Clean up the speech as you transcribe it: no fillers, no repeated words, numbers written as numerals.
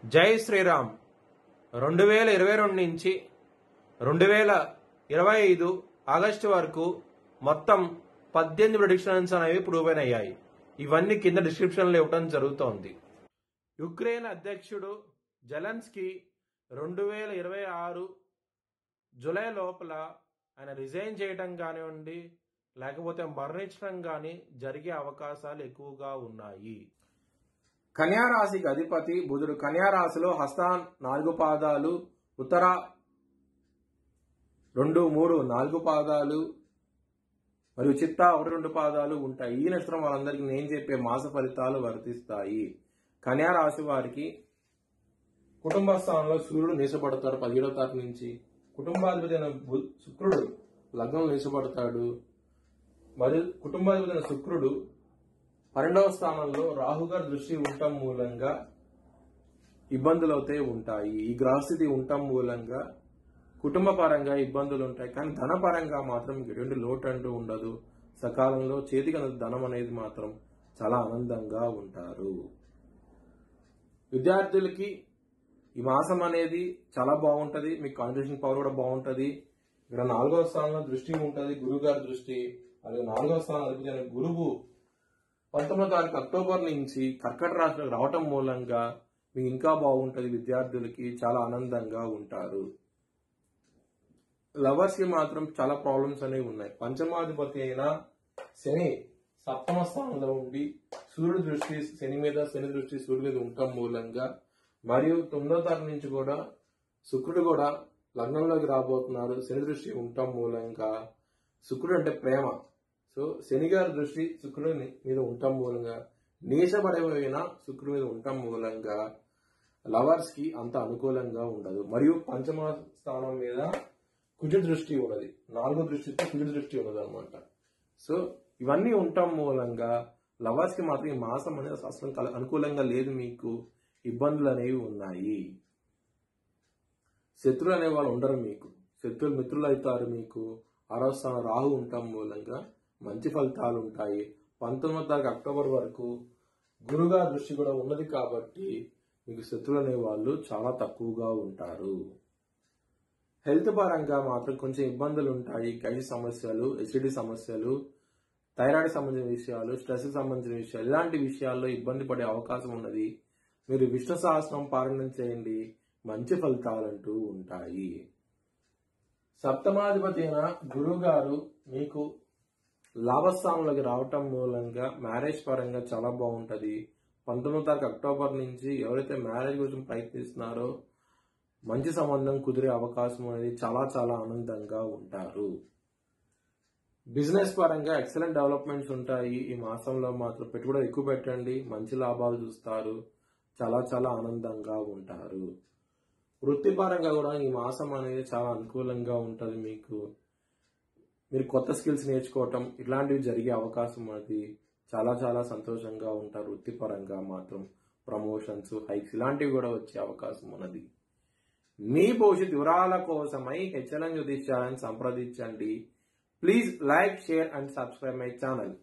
జై శ్రీరామ్. 2022 నుంచి 2025 ఆగస్టు వరకు మొత్తం 18 ప్రెడిక్షన్స్ అనేవి ప్రూవ్ అయ్యాయి. ఇవన్నీ కింద డిస్క్రిప్షన్లో ఇవ్వడం జరుగుతోంది. యుక్రెయిన్ అధ్యక్షుడు జెలెన్స్కీ 2026 జూలై లోపల ఆయన రిజైన్ చేయడం కానివ్వండి, లేకపోతే మరణించడం కానీ జరిగే అవకాశాలు ఎక్కువగా ఉన్నాయి. కన్యా రాశికి అధిపతి బుధుడు. కన్యా రాశిలో హస్త 4 పాదాలు, ఉత్తర 2, 3, 4 పాదాలు మరియు చిత్త 1, 2 పాదాలు ఉంటాయి. ఈ నక్షత్రం వాళ్ళందరికీ నేను చెప్పే మాస ఫలితాలు వర్తిస్తాయి. కన్యా రాశి వారికి కుటుంబ స్థానంలో సూర్యుడు నీచపడతాడు 17వ తారీఖు నుంచి. కుటుంబాధిపతి అయిన శుక్రుడు లగ్నం నీచపడతాడు. మరియు కుటుంబాధిపతి అయిన శుక్రుడు 12వ స్థానంలో రాహుగారి దృష్టి ఉండటం మూలంగా ఇబ్బందులు అయితే ఉంటాయి. ఈ గ్రహస్థితి ఉండటం మూలంగా కుటుంబ పరంగా ఇబ్బందులు ఉంటాయి, కానీ ధనపరంగా మాత్రం ఎటువంటి లోటు అంటూ ఉండదు. సకాలంలో చేతికి ధనం అనేది మాత్రం చాలా ఆనందంగా ఉంటారు. విద్యార్థులకి ఈ మాసం అనేది చాలా బాగుంటది. మీకు కాన్సంట్రేషన్ పవర్ కూడా బాగుంటది. ఇక్కడ 4వ స్థానంలో దృష్టి ఉంటుంది, గురువు గారి దృష్టి. అలాగే 4వ స్థానం అధిపతి గురువు 19వ తారీఖు అక్టోబర్ నుంచి కర్కట రాశిలోకి రావటం మూలంగా మీకు ఇంకా బాగుంటది. విద్యార్థులకి చాలా ఆనందంగా ఉంటారు. లవర్స్ కి మాత్రం చాలా ప్రాబ్లమ్స్ అనేవి ఉన్నాయి. పంచమాధిపతి అయిన శని 7వ స్థానంలో ఉండి సూర్యుడి దృష్టి శని మీద, శని దృష్టి సూర్యుడి మీద ఉండటం మూలంగా, మరియు 9వ తారీఖు నుంచి కూడా శుక్రుడు కూడా లగ్నంలోకి రాబోతున్నారు. శని దృష్టి ఉండటం మూలంగా, శుక్రుడు అంటే ప్రేమ, సో శని గారి దృష్టి శుక్రుడి మీద ఉండటం మూలంగా, నీచపడిపోయిన శుక్రుడి మీద ఉండటం మూలంగా లవర్స్ కి అంత అనుకూలంగా ఉండదు. మరియు పంచమ స్థానం మీద కుజుడి దృష్టి ఉన్నది, 4వ దృష్టితో కుజుడి దృష్టి ఉన్నది అనమాట. సో ఇవన్నీ ఉండటం మూలంగా లవర్స్ కి మాత్రం ఈ మాసం అనేది అసలు అనుకూలంగా లేదు. మీకు ఇబ్బందులు అనేవి ఉన్నాయి. శత్రువులు అనే వాళ్ళు ఉండరు. మీకు శత్రువులు మిత్రులు అవుతారు. మీకు 6వ స్థానం రాహు ఉండటం మూలంగా మంచి ఫలితాలు ఉంటాయి. 19వ తారీఖు అక్టోబర్ వరకు గురుగారి దృష్టి కూడా ఉన్నది కాబట్టి మీకు శత్రువులు అనే వాళ్ళు చాలా తక్కువగా ఉంటారు. హెల్త్ పరంగా మాత్రం కొంచెం ఇబ్బందులు ఉంటాయి. గ్యాస్ సమస్యలు, ఎసిడిటీ సమస్యలు, థైరాయిడ్ సంబంధించిన విషయాలు, స్ట్రెస్ సంబంధించిన విషయాలు, ఇలాంటి విషయాల్లో ఇబ్బంది పడే అవకాశం ఉన్నది. మీరు విష్ణు సహస్రం పారాయణం చేయండి, మంచి ఫలితాలంటూ ఉంటాయి. సప్తమాధిపతి అయిన గురువు గారు మీకు లాభస్థానంలోకి రావటం మూలంగా మ్యారేజ్ పరంగా చాలా బాగుంటది. 19వ తారీఖు అక్టోబర్ నుంచి ఎవరైతే మ్యారేజ్ కోసం ప్రయత్నిస్తున్నారో మంచి సంబంధం కుదిరే అవకాశం అనేది చాలా చాలా ఆనందంగా ఉంటారు. బిజినెస్ పరంగా ఎక్సలెంట్ డెవలప్మెంట్స్ ఉంటాయి. ఈ మాసంలో మాత్రం పెట్టుబడి ఎక్కువ పెట్టండి, మంచి లాభాలు చూస్తారు, చాలా చాలా ఆనందంగా ఉంటారు. వృత్తిపరంగా కూడా ఈ మాసం అనేది చాలా అనుకూలంగా ఉంటుంది. మీరు కొత్త స్కిల్స్ నేర్చుకోవటం ఇట్లాంటివి జరిగే అవకాశం అది చాలా చాలా సంతోషంగా ఉంటారు. వృత్తిపరంగా మాత్రం ప్రమోషన్స్, హైక్స్ ఇలాంటివి కూడా వచ్చే అవకాశం ఉన్నది. మీ భవిష్యత్ వివరాల కోసమై HLN జ్యోతిష్యాలను సంప్రదించండి. Please like, share and subscribe my channel.